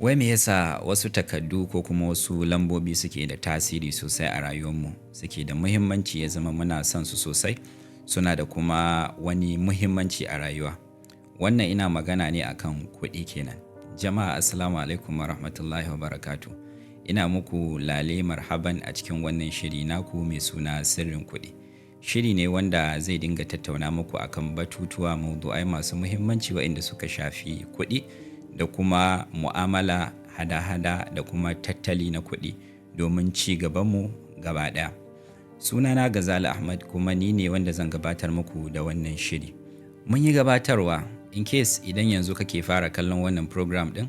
Wai me yasa wasu takardu ko kuma wasu lambobi suke da tasiri sosai a rayuwarmu, suke da muhimmanci ya zama muna son su sosai, suna da kuma wani muhimmanci a rayuwa. Wannan ina magana ne akan kuɗi kenan. Jama'a assalamu alaikum wa rahmatullahi wa barakatuh. Ina muku lale marhaban a cikin wannan shiri naku mai suna sirrin kuɗi. Shiri ne wanda zai dinga tattauna muku akan batutuwa maudu'ai masu muhimmanci waɗanda suka shafi kuɗi da kuma mu'amala, hada-hada da kuma tattali na kuɗi domin ci gabanmu gaba ɗaya. Sunana Gazali Ahmad kuma ni ne wanda zan gabatar muku da wannan shiri. Mun yi gabatarwa in case idan yanzu kake fara kallon wannan program ɗin,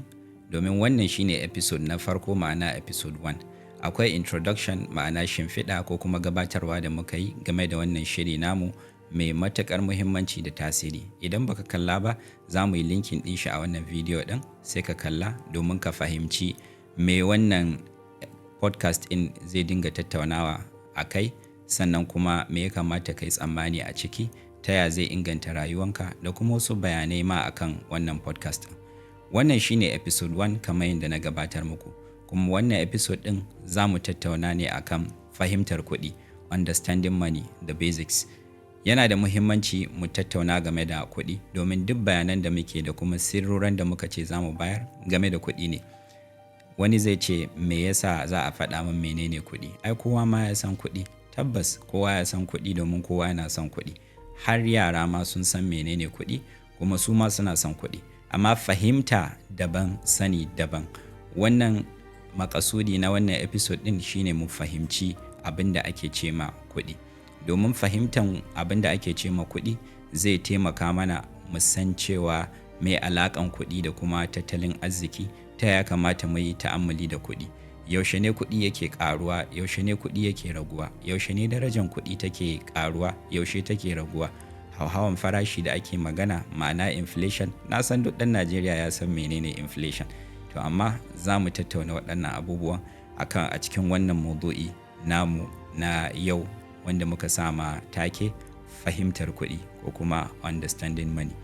domin wannan shine episode na farko ma'ana episode 1. Akwai introduction ma'ana shimfiɗa ko kuma gabatarwa da muka yi game da wannan shiri namu mai matuƙar muhimmanci da tasiri. Idan baka kalla ba, za mu yi linkin ɗin shi a wannan video ɗin sai ka kalla domin ka fahimci me wannan podcast ɗin zai dinga tattaunawa a kai, sannan kuma me ya kamata ka yi tsammani a ciki, ta ya zai inganta rayuwanka da kuma wasu bayanai ma akan wannan podcast ɗin. Wannan shine episode 1 kamar yadda na gabatar muku, kuma wannan episode ɗin za mu tattauna ne akan fahimtar kuɗi, understanding money, the basics. Yana da muhimmanci mu tattauna game da kuɗi domin duk bayanan da muke da kuma sirroran da muka ce za mu bayar game da kuɗi ne. Wani zai ce me yasa za a faɗa min menene kuɗi? Ai kowa ma ya san kuɗi. Tabbas kowa ya san kuɗi domin kowa yana son kuɗi. Har yara ma sun san menene kuɗi kuma su ma suna son kuɗi. Amma fahimta daban, sani daban. Wannan makasudi na wannan episode ɗin shine mu fahimci abin da ake ce ma kuɗi. Domin fahimtar abin da ake ce ma kuɗi zai taimaka mana mu san cewa mai alaƙan kuɗi da kuma tattalin arziki, ta ya kamata mu yi ta'ammali da kuɗi. Yaushe ne kuɗi yake ƙaruwa, yaushe ne kuɗi yake raguwa, yaushe ne darajar kuɗi take ƙaruwa, yaushe take raguwa. Hauhawan farashi da ake magana ma'ana inflation, na san duk ɗan Najeriya ya san menene inflation. To amma za mu tattauna waɗannan abubuwan a cikin wannan maudu'i namu na yau, wanda muka sama take fahimtar kuɗi ko kuma understanding money.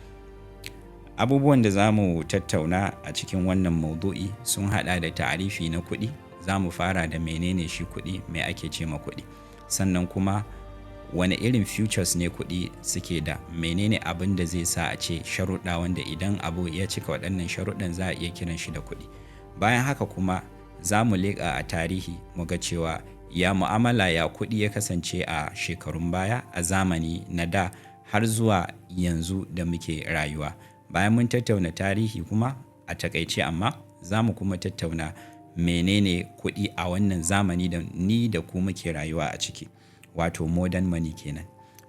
Abubuwan da za mu tattauna a cikin wannan maudu'i sun hada da ta'arifi na kuɗi. Za mu fara da menene shi kuɗi, me ake ce ma kuɗi, sannan kuma wani irin futures ne kuɗi suke da, menene abin da zai sa a ce sharuɗa wanda idan abu ya cika waɗannan sharuɗan za a iya kiran shi da kuɗi. Bayan haka kuma za mu leƙa a tarihi mu ga cewa ya mu'amala ya kuɗi ya kasance a shekarun baya, a zamani na da har zuwa yanzu da muke rayuwa. Bayan mun tattauna tarihi kuma a takaice, amma za mu kuma tattauna menene kuɗi a wannan zamani da ni da ku muke rayuwa a ciki, wato modern money kenan.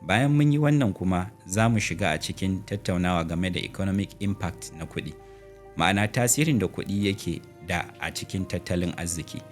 Bayan mun yi wannan kuma za mu shiga a cikin tattaunawa game da economic impact na kuɗi, ma'ana tasirin da kuɗi yake da a cikin tattalin arziki.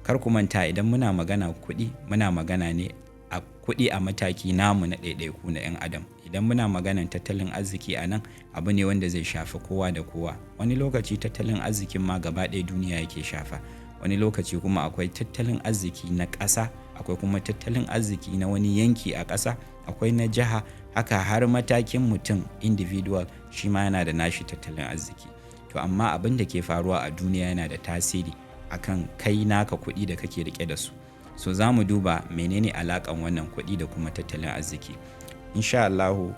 Kar ku manta, idan muna magana kuɗi, muna magana ne a kuɗi a mataki namu na ɗaiɗaiku na 'yan adam. Idan muna maganan tattalin arziki a nan, abu ne wanda zai shafi kowa da kowa. Wani lokaci tattalin arzikin ma gaba ɗaya duniya yake shafa. Wani lokaci kuma akwai tattalin arziki na ƙasa, akwai kuma tattalin arziki na wani yanki a ƙasa, akwai na jiha, haka har matakin mutum individual shi ma yana da nashi tattalin arziki. To amma abin da ke faruwa a duniya yana da tasiri akan kai naka kuɗi da kake rike da su. So za mu duba menene alaƙan wannan kuɗi da kuma tattalin arziki. Insha Allahu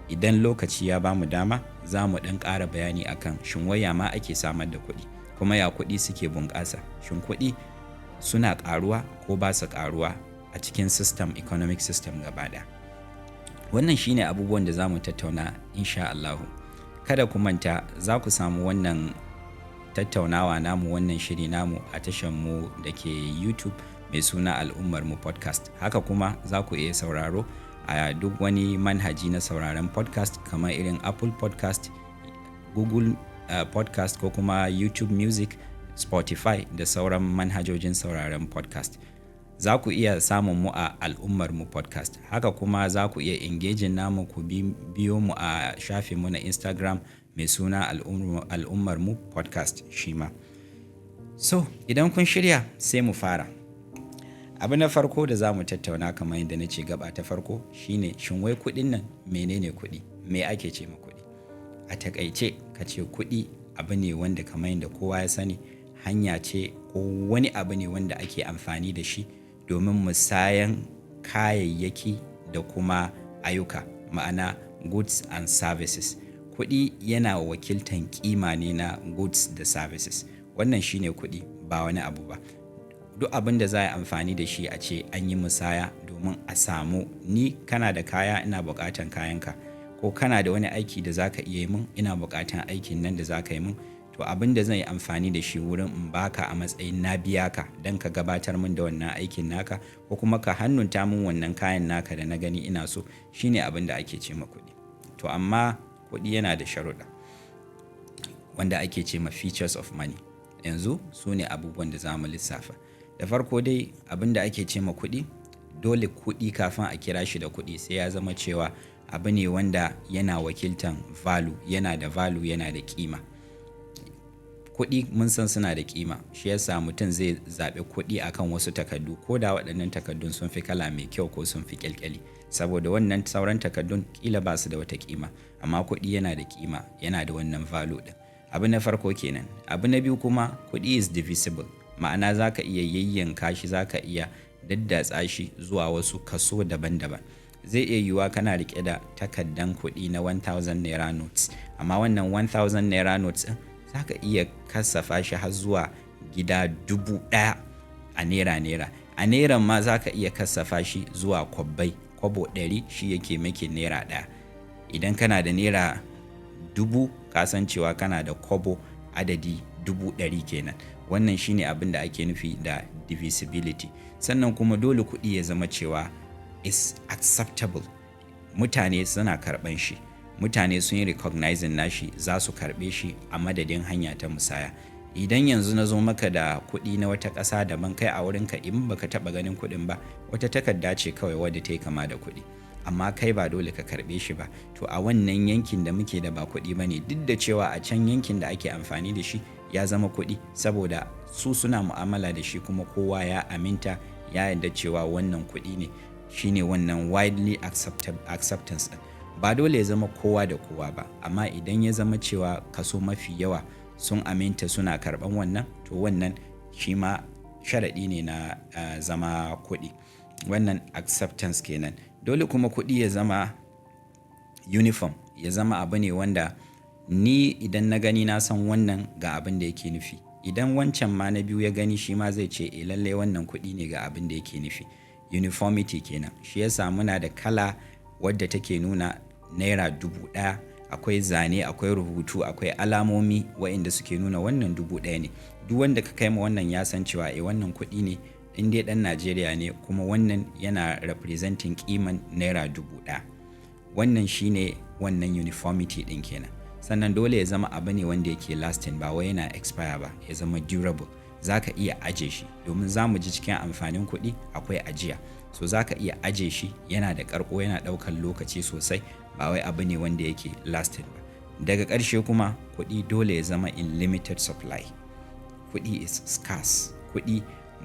idan lokaci ya bamu dama, za mu ɗan ƙara bayani akan shin waya ma ake samar da kuɗi, kuma ya kuɗi suke bunƙasa. Shin kuɗi suna ƙaruwa ko ba su ƙaruwa a cikin economic system gaba ɗaya. Wannan shine abubuwan da za mu tattauna insha Allahu. Kada ku manta, za ku samu wannan tattaunawa namu, wannan shiri namu a tashar mu da ke YouTube mai suna al'ummar mu podcast. Haka kuma za ku iya sauraro a duk wani manhaji na sauraron podcast kamar irin Apple podcast, Google podcast ko kuma YouTube Music, Spotify da sauran manhajojin sauraron podcast. Za ku iya samun mu a al'ummar mu podcast. Haka kuma za ku iya engaging namu, ku biyo mu a shafin mu na Instagram mai suna al'ummar mu podcast shi ma. So idan kun shirya sai mu fara. Abu na farko da za mu tattauna kamar yadda na ce gaba ta farko shine shin wai kuɗin nan menene kuɗi? Me ake ce ma kuɗi? A takaice ka ce kuɗi abu ne wanda kamar yadda kowa ya sani hanya ce ko wani abu ne wanda ake amfani da shi domin musayan kayayyaki da kuma ayyuka, ma'ana goods and services. Kuɗi yana wakiltan kima ne na goods da services. Wannan shine kuɗi, ba wani abu ba. Duk abin da za a yi amfani da shi a ce an yi musaya domin a samu, ni kana da kaya ina buƙatan kayanka, ko kana da wani aiki da za ka iya yi min ina buƙatan aikin nan da za ka yi min, to abin da zan yi amfani da shi wurin in baka a matsayin na biya ka don ka gabatar min da wannan aikin naka, ko kuma ka hannunta min wannan kayan naka da na gani ina so, shine abin da ake ce ma kuɗi. To amma kuɗi yana da sharuɗa wanda ake ce ma features of money. Yanzu su ne abubuwan da za mu lissafa. Da farko dai abin da ake ce ma kuɗi, dole kuɗi kafin a kira shi da kuɗi sai ya zama cewa abu ne wanda yana wakiltan value, yana da value, yana da kima. Kuɗi mun san suna da kima, shi yasa mutum zai zaɓi kuɗi akan wasu takardu ko da waɗannan takardun sun fi kala mai kyau ko sun fi kyalkyali, saboda wannan sauran takardun kila ba su da wata kima, amma kuɗi yana da kima, yana da wannan value ɗin. Abu na farko kenan. Abu na biyu kuma, kuɗi is divisible, ma'ana za ka iya yayyanka shi, za ka iya daddatsa shi zuwa wasu kaso daban-daban. Zai iya yiwuwa kana riƙe da takardan kuɗi na 1000 naira notes, amma wannan 1000 naira notes ɗin za ka iya kasafa shi har zuwa gida 1000 a naira. A nairan ma za ka iya kasafa shi zuwa kwabbai, kwabo 100 shi yake makin naira ɗaya. Idan kana da naira 1000, kasancewa kana da kwabo adadi 100 kenan. Wannan shine abin da ake nufi da divisibility. Sannan kuma dole kuɗi ya zama cewa is acceptable. Mutane suna karɓan shi, mutane sun yi recognizing nashi, za su karɓe shi a madadin hanya ta musaya. Idan yanzu na zo maka da kuɗi na wata ƙasa daban, kai a wurinka in baka taɓa ganin kuɗin ba, wata takarda ce kawai wadda ta yi kama da kuɗi, amma kai ba dole ka karɓe shi ba. To a wannan yankin da muke da ba kuɗi ba ne, duk da cewa a can yankin da ake amfani da shi ya zama kuɗi, saboda su suna mu'amala da shi kuma kowa ya aminta ya yarda cewa wannan kuɗi ne. Shine wannan widely acceptance ɗin. Ba dole ya zama kowa da kowa ba, amma idan ya zama cewa kaso mafi yawa sun aminta suna karɓan wannan, to wannan shi ma sharaɗi ne na zama kuɗi. Wannan acceptance kenan. Dole kuma kuɗi ya zama uniform, ya zama abu ne wanda ni idan na gani na san wannan ga abin da yake nufi. Idan wancan ma na biyu ya gani, shi ma zai ce lallai wannan kuɗi ne ga abin da yake nufi. Uniformity kenan. Shi yasa muna da kala wadda take nuna naira 1000, akwai zane, akwai rubutu, akwai alamomi waɗanda suke nuna wannan 1000 ne. Duk wanda ka kai ma wannan ya san cewa wannan kuɗi ne, in dai ɗan Najeriya ne, kuma wannan yana representing kiman naira 1000. Wannan shine wannan uniformity ɗin kenan. Sannan dole ya zama abu ne wanda yake lasting, ba wai yana expire ba, ya zama durable. Za ka iya aje shi, domin za mu ji cikin amfanin kuɗi akwai ajiya. So za ka iya aje shi, yana da ƙarko, yana ɗaukar lokaci sosai, ba wai abu ne wanda yake lasting ba. Daga ƙarshe kuma, kuɗi dole ya zama in limited supply. Kuɗi is scarce. Kuɗi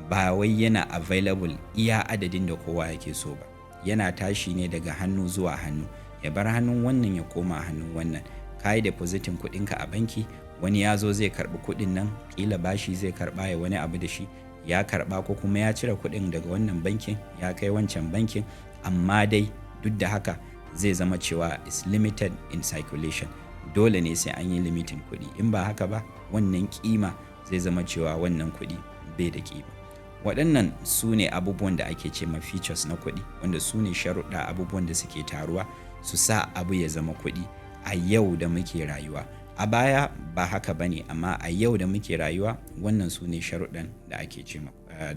ba wai yana available iya adadin da kowa yake so ba. Yana tashi ne daga hannu zuwa hannu, ya bar hannun wannan ya koma hannun wannan. Ka yi depositin kuɗinka a banki, wani ya zo zai karɓi kuɗin nan, ƙila bashi zai karɓa ya wani abu da shi, ya karɓa ko kuma ya cire kuɗin daga wannan bankin ya kai wancan bankin, amma dai duk da haka zai zama cewa is limited in circulation. Dole ne sai an yi limitin kuɗi, in ba haka ba wannan kima zai zama cewa wannan kuɗi bai da kima. Waɗannan su ne abubuwan da ake ce ma features na kuɗi, wanda su ne sharuɗa, abubuwan da suke taruwa su sa abu ya zama kuɗi a yau da muke rayuwa. A baya ba haka bane, amma a yau da muke rayuwa wannan su ne sharuɗan da ake ce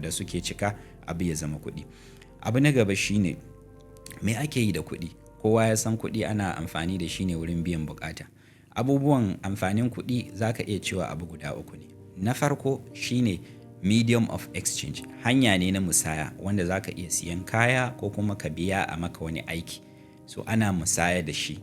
da suke cika abu ya zama kuɗi. Abu na gaba shine me ake yi da kuɗi? Kowa ya san kuɗi ana amfani da shi ne wurin biyan bukata. Abubuwan amfanin kuɗi za ka iya cewa abu guda 3 ne. Na farko shine medium of exchange, hanya ne na musaya wanda za ka iya siyan kaya ko kuma ka biya a maka wani aiki. So ana musaya da shi.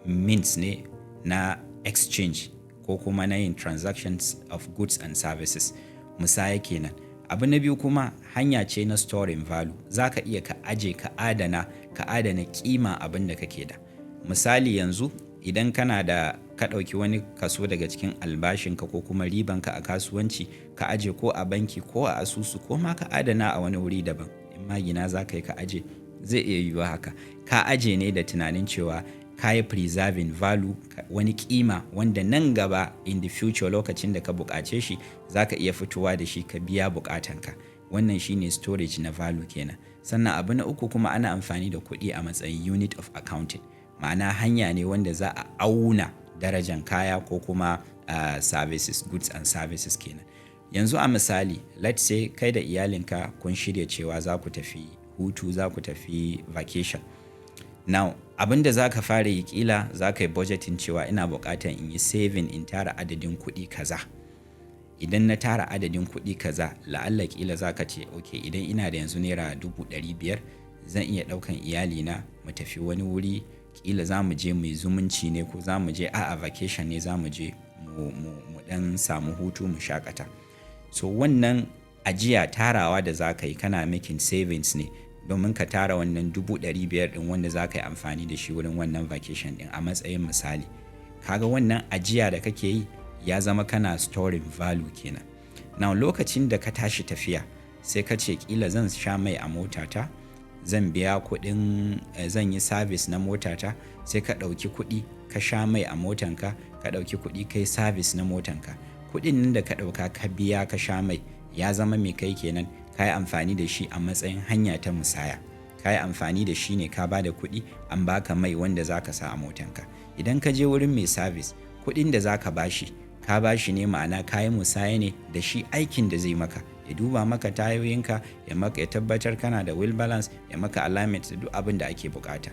Means ne na exchange ko kuma na yin transactions of goods and services. Musaya kenan. Abu na biyu kuma hanya ce na storing value. Za ka iya ka aje ka adana kima abin da kake da. Misali yanzu idan kana da ka ɗauki wani kaso daga cikin albashinka ko kuma ribanka a kasuwanci ka aje ko a banki ko a asusu ko ma ka adana a wani wuri daban, in ma gina za ka yi ka aje, zai iya yiwuwa haka. Ka aje ne da tunanin cewa ka yi preserving value, wani kima wanda nan gaba in the future lokacin da ka buƙace shi za ka iya fitowa da shi ka biya buƙatanka. Wannan shine storage na value kenan. Sannan abu na uku kuma ana amfani da kuɗi a matsayin unit of accounting. Ma'ana hanya ne wanda za a auna darajan kaya ko kuma services, goods and services kenan. Yanzu a misali, let's say kai da iyalinka kun shirya cewa za ku tafi hutu, za ku tafi vacation. Now, abin da za ka fara yi kila za ka yi budgeting cewa ina buƙatar in yi saving in tara adadin kuɗi kaza. Idan na tara adadin kuɗi kaza, la'alla kila za ka ce, okay, idan ina da yanzu naira 500,000 zan iya ɗaukan iyalina mu tafi wani wuri, kila za mu je mu zumunci ne ko za mu je a vacation ne, za mu je mu ɗan samu hutu mu shakata. So wannan ajiya tarawa da za ka yi kana making savings ne domin ka tara wannan 500,000 ɗin wanda za ka yi amfani da shi wurin wannan vacation ɗin a matsayin misali. Kaga wannan ajiya da kake yi ya zama kana storing value kenan. Now lokacin da ka tashi tafiya sai ka ce kila zan sha mai a motata, zan biya kuɗin zan yi service na motata, sai ka ɗauki kuɗi ka sha mai a motanka, ka ɗauki kuɗi kai service na motanka. Kuɗin nan da ka ɗauka ka biya ka sha mai ya zama mai kai kenan, ka yi amfani da shi a matsayin hanya ta musaya. Ka yi amfani da shi ne ka ba da kuɗi an baka mai wanda za ka sa a motanka. Idan ka je wurin mai service, kuɗin da za ka bashi ka bashi ne, ma'ana ka yi musaya ne da shi aikin da zai maka. Ya duba maka tayoyinka, ya tabbatar kana da wheel balance, ya maka alignment da duk abin da ake bukata.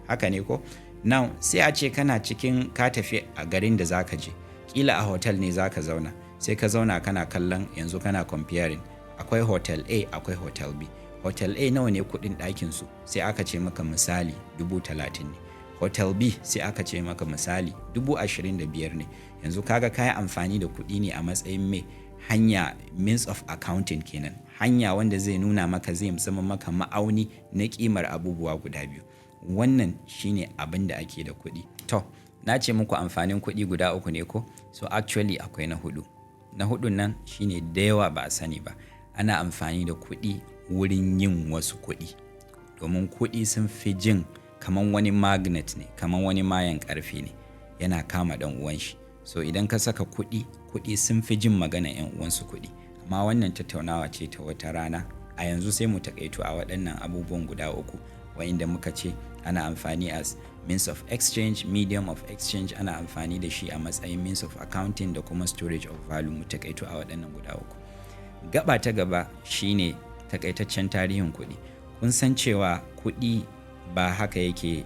Haka ne ko? Now sai a ce kana cikin ka tafi a garin da zaka je, kila a hotel ne zaka zauna, sai ka zauna kana kallon, yanzu kana comparing, akwai hotel A akwai hotel B. Hotel A nawa ne kudin ɗakin su? Sai aka ce maka misali 30,000 ne. Hotel B sai aka ce maka misali 25,000 ne. Yanzu kaga kayi amfani da kuɗi ne a matsayin mai hanya, means of accounting kenan, hanya wanda zai nuna maka, zai zama maka ma'auni na kimar abubuwa guda biyu. Wannan shine abin da ake da kuɗi. To, na ce muku amfanin kuɗi guda uku ne ko? So actually akwai na hudu. Na hudun nan shine da yawa ba a sani ba. Ana amfani da kuɗi wurin yin wasu kuɗi. Domin kuɗi sun fi jin kaman wani magnet ne, kaman wani mayan ƙarfe ne, yana kama ɗan uwan shi. So idan ka saka kuɗi sun fi jin magana 'yan uwansu kuɗi. Amma wannan tattaunawa ce ta wata rana. A yanzu sai mu takaito a waɗannan abubuwan guda uku, wa'inda muka ce ana amfani as means of exchange, medium of exchange, ana amfani da shi a matsayin means of accounting da kuma storage of value. Mu takaito a waɗannan guda uku. Gaba ta gaba shine takaitaccen tarihin kuɗi. Kun san cewa kuɗi ba haka yake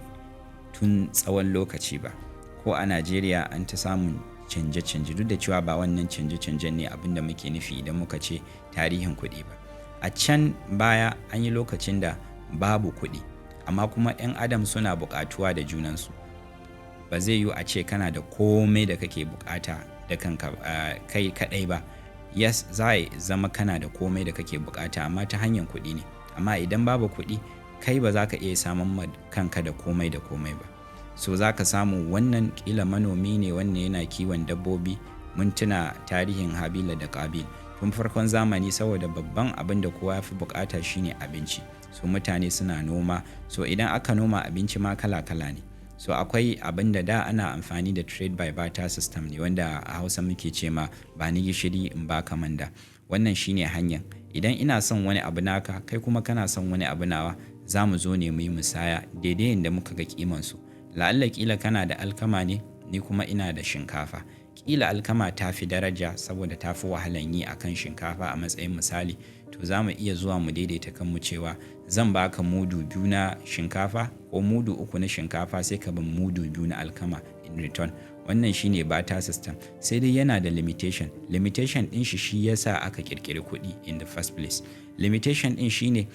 tun tsawon lokaci ba. Ko a Najeriya an ta samun canje-canje, duk da cewa ba wannan canje-canjen ne abin da muke nufi idan muka ce tarihin kuɗi ba. A can baya an yi lokacin da babu kuɗi, amma kuma 'yan adam suna buƙatuwa da junansu. Ba zai yiwu a ce kana da komai da kake buƙata da kanka kai kaɗai ba. Yes, za a zama kana da komai da kake buƙata amma ta hanyar kuɗi ne. Amma idan babu kuɗi, kai ba za ka iya samun kanka da komai ba. So za ka samu wannan kila manomi ne, wannan yana kiwon dabbobi. Mun tuna tarihin Habila da Kabil. Tun farkon zamani, saboda babban abin da kowa ya fi bukata shine abinci. So mutane suna noma. So idan aka noma abinci ma kala-kala ne. So akwai abin da ana amfani da trade by barter system ne, wanda a Hausa muke ce ma ba ni gishiri in ba ka manda. Wannan shine hanyar. Idan ina son wani abu naka, kai kuma kana son wani abu nawa, za mu zo ne mu yi musaya daidai yadda muka ga kimansu. La'alla kila kana da alkama ne, ni kuma ina da shinkafa. Kila alkama ta fi daraja saboda ta fi wahalan yi akan shinkafa a matsayin misali. To za mu iya zuwa mu daidaita kanmu cewa zan baka mudu 2 na shinkafa ko mudu 3 na shinkafa, sai ka ban mudu 2 na alkama in return. Wannan shine barter system. Sai dai yana da limitation. Limitation din shi yasa aka kirkiri kuɗi in the first place. Limitation din shine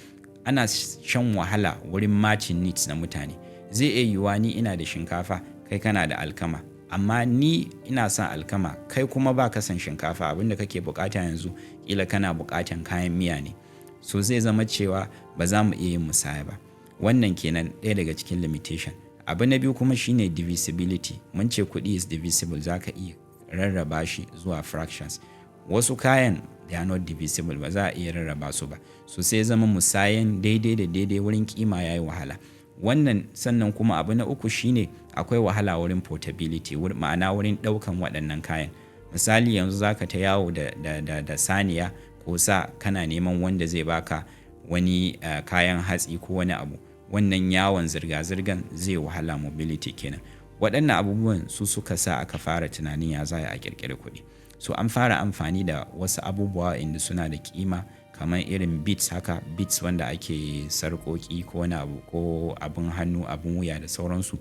ana shan wahala wurin matching needs na mutane. Zai iya yiwuwa ni ina da shinkafa, kai kana da alkama, amma ni ina son alkama, kai kuma ba ka son shinkafa, abinda kake bukata yanzu kila kana bukatan kayan miya ne, so zai zama cewa ba za mu iya yin musaya ba. Wannan kenan ɗaya daga cikin limitation. Abu na biyu kuma shine divisibility. Mun ce kuɗi is divisible, za ka iya rarraba shi zuwa fractions. Wasu kayan they are not divisible, ba za a iya rarraba su ba, so sai zama musayan daidai da daidai wurin kima yayi wahala. Wannan sannan kuma abu na uku shine akwai wahala wurin portability, ma'ana wurin ɗaukan waɗannan kayan. Misali yanzu zaka ta yawo da saniya ko sa kana neman wanda zai baka wani kayan hatsi ko wani abu, wannan yawon zirga-zirgan zai wahala, mobility kenan. Waɗannan abubuwan su suka sa aka fara tunanin ya za a ƙirƙiri kuɗi. So an fara amfani da wasu abubuwa inda suna da kima kamar irin beads haka, beads wanda ake sarƙoƙi ko wani abu ko abin hannu, abin wuya da sauransu,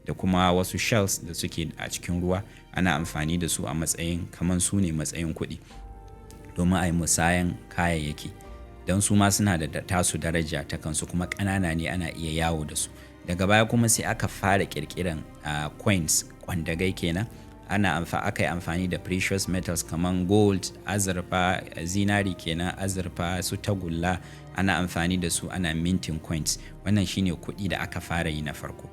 da kuma wasu shells da suke a cikin ruwa, ana amfani da su a matsayin kamar su ne matsayin kuɗi domin a yi musayan kayayyaki, don su ma suna da tasu daraja ta kansu kuma ƙanana ne, ana iya yawo da su. Daga baya kuma sai aka fara ƙirƙiran coins, kwandagai kenan. Aka yi amfani da precious metals kamar gold, azurfa, zinari kenan, azurfa, su tagulla, ana amfani da su ana minting coins. Wannan shine kuɗi da aka fara yi na farko.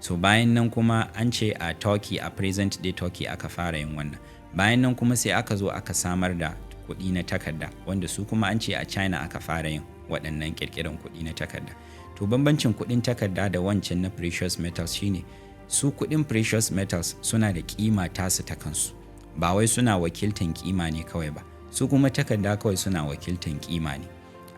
So bayan nan kuma an ce a Turkey, a present day Turkey aka fara yin wannan. Bayan nan kuma sai aka zo aka samar da kuɗi na takarda, wanda su kuma an ce a China aka fara yin waɗannan ƙirƙiran kuɗi na takarda. To bambancin kuɗin takarda da wancan na precious metals shine su kuɗin precious metals suna da kima tasu ta kansu, ba wai suna wakiltan kima ne kawai ba, su kuma takarda kawai suna wakiltan kima ne.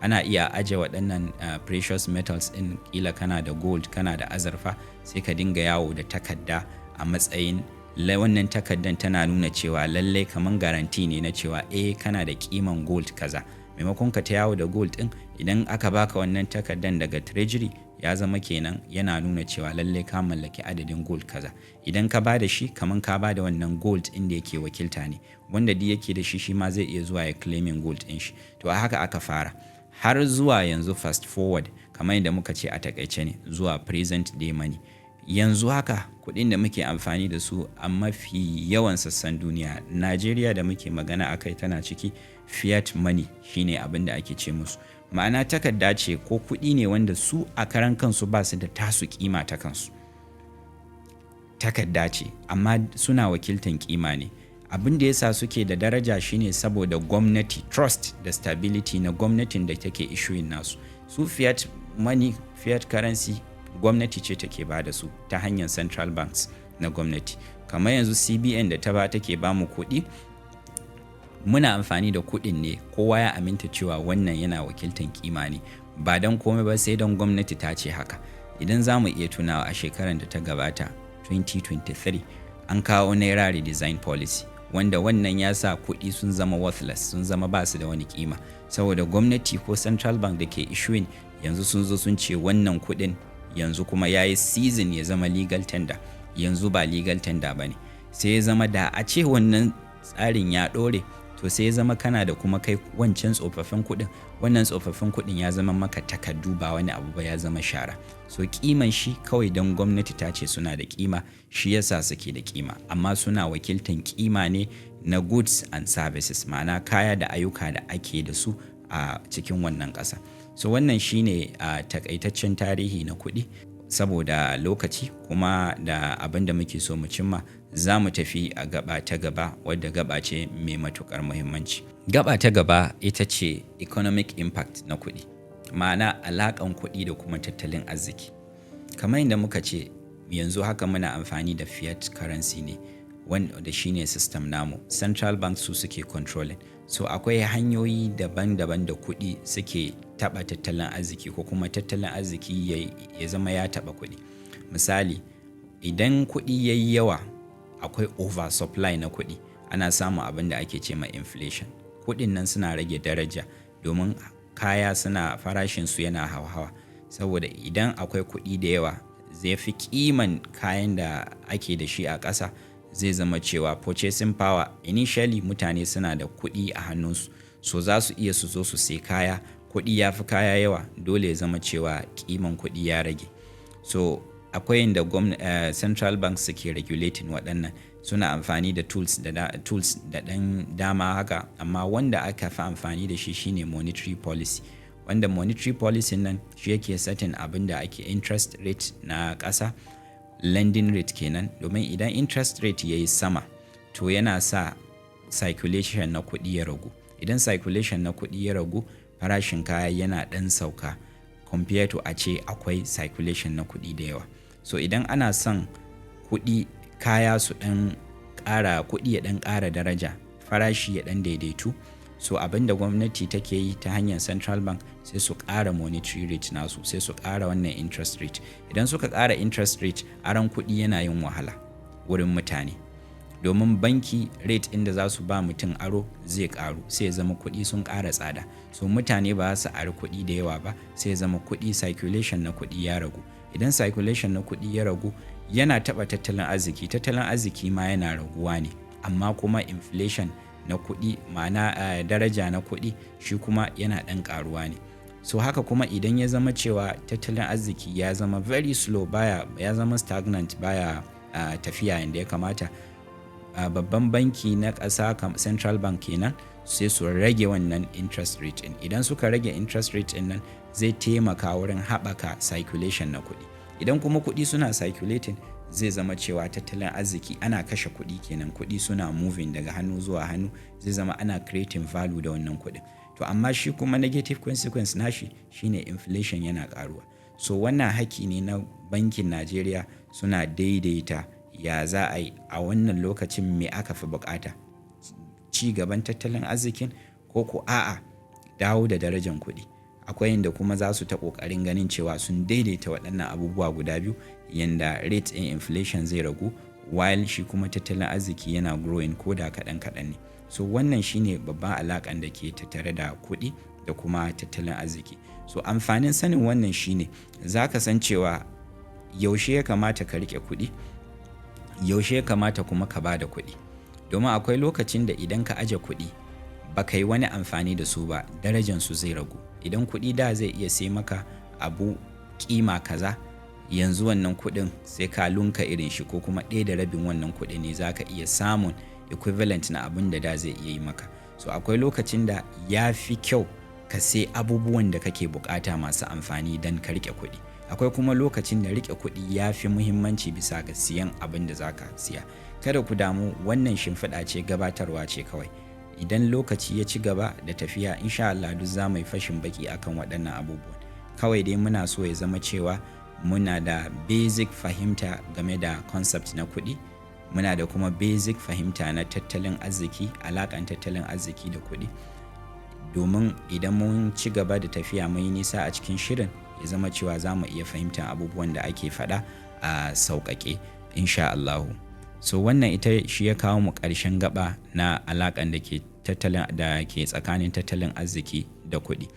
Ana iya aje waɗannan precious metals ɗin, kila kana da gold, kana da azurfa, sai ka dinga yawo da takarda a matsayin wannan takardan tana nuna cewa lallai kaman garanti ne na cewa kana da kiman gold kaza. Maimakon ka ta yawo da gold ɗin, idan aka baka wannan takardan daga treasury, ya zama kenan yana nuna cewa lallai ka mallaki adadin gold kaza. Idan ka bada shi, kaman ka bada wannan gold inda yake wakilta ne, wanda duk yake da shi ma zai iya zuwa ya claiming gold ɗin shi. To a haka aka fara har zuwa yanzu, fast forward kamar yadda muka ce a takaice ne, zuwa present day money. Yanzu haka kuɗin da muke amfani da su a mafi yawan sassan duniya, Najeriya da muke magana akai tana ciki, fiat money shine abin da ake ce musu. Ma'ana takarda ce ko kuɗi ne wanda su a karan kansu ba su da tasu kima ta kansu. Takarda ce amma suna wakiltan kima ne. Abin da yasa suke da daraja shine saboda gwamnati, trust da stability na gwamnatin da take issuing nasu. Su fiat money, fiat currency, gwamnati ce take ba da su ta hanyar central banks na gwamnati. Kamar yanzu CBN da ta ba take ba mu kuɗi, muna amfani da kuɗin ne, kowa ya aminta cewa wannan yana wakiltan kima ne, ba don komai ba sai don gwamnati ta ce haka. Idan za mu iya tunawa a shekarar da ta gabata 2023 an kawo naira redesign policy, wanda wannan ya sa kuɗi sun zama worthless, sun zama ba su da wani kima, saboda gwamnati ko central bank da ke issuing yanzu sun zo sun ce wannan kuɗin yanzu kuma ya yi season ya zama legal tender, yanzu ba legal tender ba ne. Sai ya zama da a ce wannan tsarin ya ɗore, to sai ya zama kana da kuma kai wancan tsofaffin kuɗin, wannan tsofaffin kuɗin ya zama maka takardu ba wani abu ba, ya zama shara. So kiman shi kawai don gwamnati ta ce suna da kima, shi yasa suke da kima, amma suna wakiltan kima ne na goods and services, ma'ana kaya da ayyuka da ake da su a cikin wannan ƙasa. So wannan shine takaitaccen tarihi na kuɗi. Saboda lokaci kuma da abin da muke so mu cimma, za mu tafi a gaba ta gaba, wadda gaba ce mai matukar muhimmanci. Gaba ta gaba ita ce economic impact na kuɗi, ma'ana alaƙan kuɗi da kuma tattalin arziki. Kamar yadda muka ce yanzu haka muna amfani da fiat currency ne, wanda shine system namu, central banks su suke controlling. So akwai hanyoyi daban-daban da kuɗi suke taɓa tattalin arziki, ko kuma tattalin arziki ya zama ya taɓa kuɗi. Misali, idan kuɗi ya yi yawa, akwai oversupply na kuɗi, ana samun abin da ake ce ma inflation. Kuɗin nan suna rage daraja domin kaya suna farashinsu yana hauhawa, saboda idan akwai kuɗi da yawa zai fi kiman kayan da ake da shi a ƙasa, zai zama cewa purchasing power, initially mutane suna da kuɗi a hannunsu, so za su iya su zo su sai kaya, kuɗi ya fi kaya yawa, dole ya zama cewa kiman kuɗi ya rage. So akwai inda central banks suke regulating waɗannan, suna amfani da tools da ɗan dama haka, amma wanda aka fi amfani da shi shine monetary policy, wanda monetary policy nan shi yake setting abin da ake interest rate na ƙasa, lending rate kenan, domin idan interest rate ya yi sama to yana sa circulation na kuɗi ya ragu. Idan circulation na kuɗi ya ragu, farashin kaya yana ɗan sauka compared to a ce akwai circulation na kuɗi da yawa. So idan ana son kuɗi kaya su ɗan ƙara, kuɗi ya ɗan ƙara daraja, farashi ya ɗan daidaitu, so abin da gwamnati take yi ta hanyar central bank sai su ƙara monetary rate nasu, sai su ƙara wannan interest rate. Idan suka ƙara interest rate, aron kuɗi yana yin wahala wurin mutane, domin banki rate inda za su ba mutum aro zai ƙaru, sai ya zama kuɗi sun ƙara tsada, so mutane ba su ari kuɗi da yawa ba, sai ya zama kuɗi circulation na kuɗi ya ragu. Idan circulation na kuɗi ya ragu, yana taɓa tattalin arziki ma yana raguwa ne, amma kuma inflation na kuɗi, ma'ana daraja na kuɗi shi kuma yana ɗan ƙaruwa ne. So haka kuma idan ya zama cewa tattalin arziki ya zama very slow, ya zama stagnant, baya tafiya yadda ya kamata, babban banki na ƙasa central bank kenan sai su rage wannan interest rate ɗin. Idan suka rage interest rate ɗin nan, zai taimaka wurin haɓaka circulation na kuɗi. Idan kuma kuɗi suna circulating, zai zama cewa tattalin arziki ana kashe kuɗi kenan, kuɗi suna moving daga hannu zuwa hannu, zai zama ana creating value da wannan kuɗin. To amma shi kuma negative consequence nashi shine inflation yana ƙaruwa. So wannan haƙƙi ne na bankin Najeriya, suna daidaita ya za a yi a wannan lokacin me aka fi bukata, ci gaban tattalin arzikin ko ko a'a dawo da darajar kuɗi. Akwai inda kuma za su ta ƙoƙarin ganin cewa sun daidaita waɗannan abubuwa guda biyu, yanda rate in inflation zai ragu while shi kuma tattalin arziki yana growing ko da kaɗan ne. So wannan shine babban alaƙan da ke tattare da kuɗi da kuma tattalin arziki. So amfanin sanin wannan shine za ka san cewa yaushe ya kamata ka riƙe kuɗi, yaushe ya kamata kuma ka bada kuɗi, domin akwai lokacin da idan ka aje kuɗi baka yi wani amfani da su ba, darajar su zai ragu. Idan kuɗi da zai iya sai maka abu kima kaza, yanzu wannan kuɗin sai ka lunka irin shi, ko kuma 1/2 wannan kuɗi ne za ka iya samun equivalent na abin da zai iya yi maka. So akwai lokacin da ya fi kyau ka sai abubuwan da kake bukata masu amfani don ka riƙe kuɗi. Akwai kuma lokacin da riƙe kuɗi ya fi muhimmanci bisa ga siyan abin da za ka siya. Kada ku damu, wannan shimfiɗa ce, gabatarwa ce kawai. Idan lokaci ya ci gaba da tafiya, insha Allah duk za mu yi fashin baki akan waɗannan abubuwan. Kawai dai muna so ya zama cewa muna da basic fahimta game da concept na kuɗi, muna da kuma basic fahimta na tattalin arziki, alaƙan tattalin arziki da kuɗi, domin idan mun ci gaba da tafiya mun yi nisa a cikin shirin, ya zama cewa za mu iya fahimtar abubuwan da ake faɗa a sauƙaƙe insha Allahu. So wannan ita shi ya kawo mu ƙarshen gaba na alaƙan da ke tsakanin tattalin arziki da kuɗi.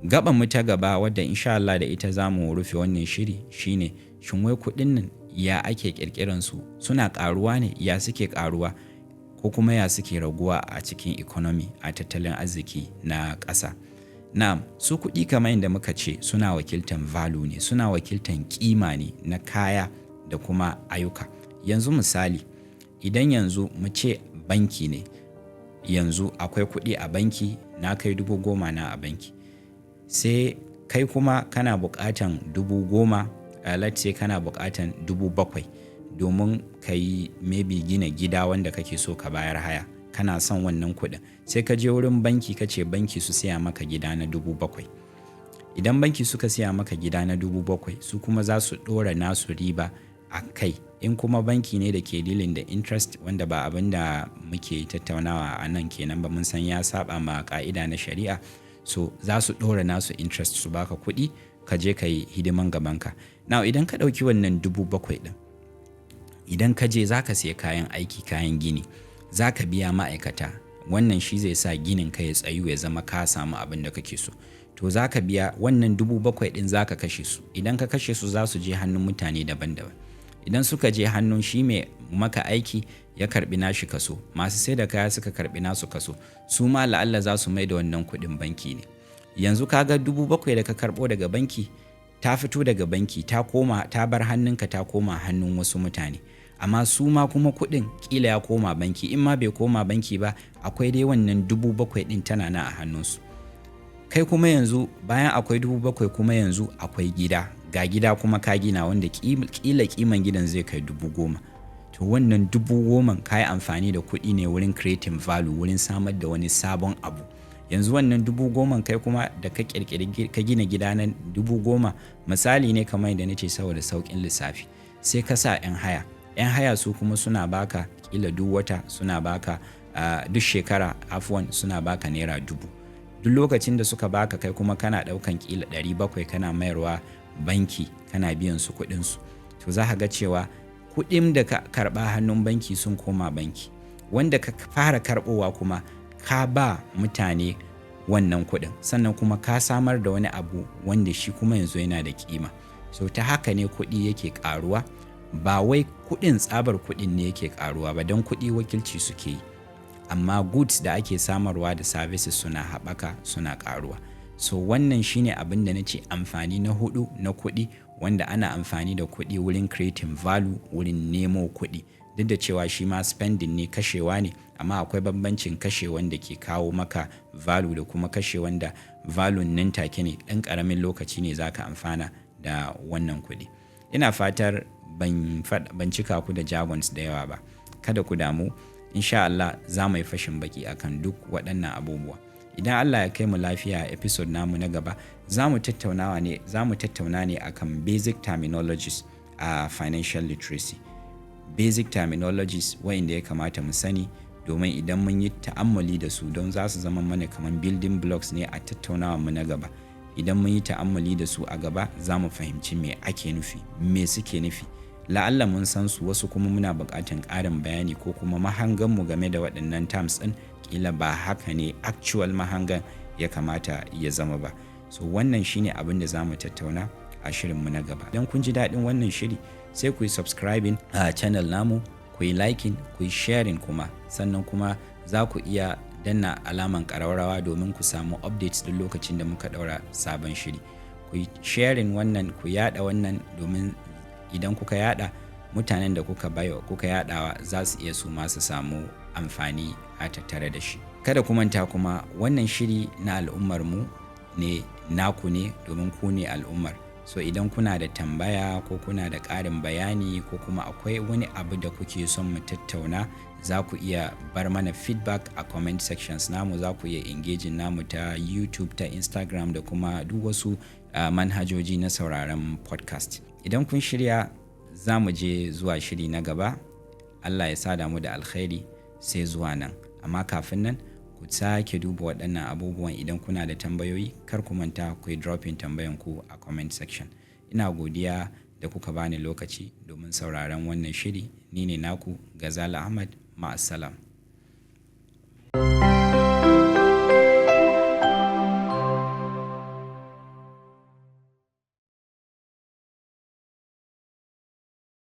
Gaban mu ta gaba, wadda insha Allah da ita za mu rufe wannan shiri, shine shin wai kuɗin nan ya ake ƙirƙiran su, suna ƙaruwa ne, ya suke ƙaruwa, ko kuma ya suke raguwa a cikin economy, a tattalin arziki na ƙasa. Na'am, su kuɗi kamar yadda muka ce suna wakiltan value ne, suna wakiltan kima ne na kaya da kuma ayyuka. Yanzu misali, idan yanzu mu ce banki ne, yanzu akwai kuɗi a banki, na kai 10,000 na a banki, sai kai kuma kana buƙatan 10,000, let's say kana buƙatan 7,000 domin ka yi maybe gina gida wanda kake so ka bayar haya, kana son wannan kuɗin, sai ka je wurin banki ka ce banki su siya maka gida na 7,000. Idan banki suka siya maka gida na 7,000, su kuma za su ɗora nasu riba a kai. In kuma banki ne da ke dealing da interest, wanda ba abin da muke tattaunawa a nan kenan ba, mun san ya saba ma ka'ida na shari'a, so za su ɗora nasu interest su baka kuɗi ka je ka yi hidiman gabanka. Now idan ka ɗauki wannan 7,000 ɗin, idan ka je za ka siya kayan aiki, kayan gini, za ka biya ma'aikata, wannan shi zai sa ginin ka ya tsayu, ya zama ka samu abin da kake so. To za ka biya wannan 7,000 ɗin, za ka kashe su. Idan ka kashe su, za su je hannun mutane daban-daban. Idan suka je hannun shi mai maka aiki, ya karbi nashi kaso, masu sai da kaya suka karbi nasu kaso, su ma la'alla za su mai da wannan kuɗin banki ne. Yanzu ka ga 7,000 da ka karɓo daga banki, ta fito daga banki ta bar hannunka ta koma hannun wasu mutane, amma su ma kuma kuɗin ƙila ya koma banki, in ma bai koma banki ba akwai dai wannan 7,000 ɗin tana nan a hannunsu. Kai kuma yanzu bayan akwai 7,000 kuma yanzu akwai gida, ga gida kuma ka gina wanda ƙila ƙiman gidan zai kai 10,000. To wannan 10,000 ka yi amfani da kuɗi ne wurin creating value, wurin samar da wani sabon abu. Yanzu wannan 10,000 kai kuma da ka gina gida na 10,000, misali ne kamar yadda nace saboda sauƙin lissafi, sai ka sa 'yan haya. 'Yan haya su kuma suna baka ƙila duk wata suna baka duk shekara suna baka naira 1,000. Duk lokacin da suka baka kai kuma kana ɗaukan ƙila 700 kana mayarwa banki kana biyan su kuɗinsu. To za ka ga cewa kuɗin da ka karɓa hannun banki sun koma banki, wanda ka fara karɓowa kuma ka ba mutane wannan kuɗin, sannan kuma ka samar da wani abu wanda shi kuma yanzu yana da kima. So ta haka ne kuɗi yake ƙaruwa, ba wai kuɗin tsabar kuɗin ne yake ƙaruwa ba, don kuɗi wakilci suke yi, amma goods da ake samarwa da services suna haɓaka suna ƙaruwa. So wannan shine abin da nace amfani na 4 na kuɗi, wanda ana amfani da kuɗi wurin creating value, wurin nemo kuɗi. Duk da cewa shi ma spending ne, kashewa ne, amma akwai bambancin kashe wanda ke kawo maka value da kuma kashe wanda value nan take ne, ɗan ƙaramin lokaci ne zaka amfana da wannan kuɗi. Ina fatar ban cika ku da jargons da yawa ba, kada ku damu, insha Allah za mu yi fashin baki akan duk waɗannan abubuwa. Idan Allah ya kai mu lafiya a episode namu na gaba, za mu tattauna ne akan basic terminologies a financial literacy. Basic terminologies wa'inda ya kamata mu sani, domin idan mun yi ta'ammali da su don za su zama mana kamar building blocks ne a tattaunawa mu na gaba. Idan mun yi ta'ammali da su a gaba, za mu fahimci me ake nufi, me suke nufi. La'alla mun san su, wasu kuma muna buƙatar ƙarin bayani ko kuma mahanganmu game da waɗannan terms ɗin ƙila ba haka ne actual mahangan ya kamata ya zama ba. So wannan shine abin da za mu tattauna a shirinmu na gaba. Idan kun ji daɗin wannan shiri, sai ku yi subscribing a channel namu, ku yi liking, ku yi sharing kuma, sannan kuma za ku iya danna alaman ƙararrawa domin ku samu updates duk lokacin da muka ɗaura sabon shiri. Ku yi sharing wannan, ku yaɗa wannan, domin idan kuka yaɗa, mutanen da kuka yaɗawa za su iya su ma su samu amfani a tattare da shi. Kada ku manta kuma wannan shiri na al'ummar mu ne, naku ne, domin ku ne al'ummar. So idan kuna da tambaya ko kuna da ƙarin bayani ko kuma akwai wani abu da kuke son mu tattauna, za ku iya bar mana feedback a comment sections namu, za ku iya engaging namu ta YouTube, ta Instagram da kuma duk wasu manhajoji na sauraron podcast. Idan kun shirya, za mu je zuwa shiri na gaba. Allah ya sada mu da alkhairi, sai zuwa nan. Amma kafin nan, ku sake duba waɗannan abubuwan. Idan kuna da tambayoyi, kar ku manta ku yi dropping tambayanku a comment section. Ina godiya da kuka bani lokaci domin sauraron wannan shiri. Ni ne naku Gazala Ahmad. Ma'assalam.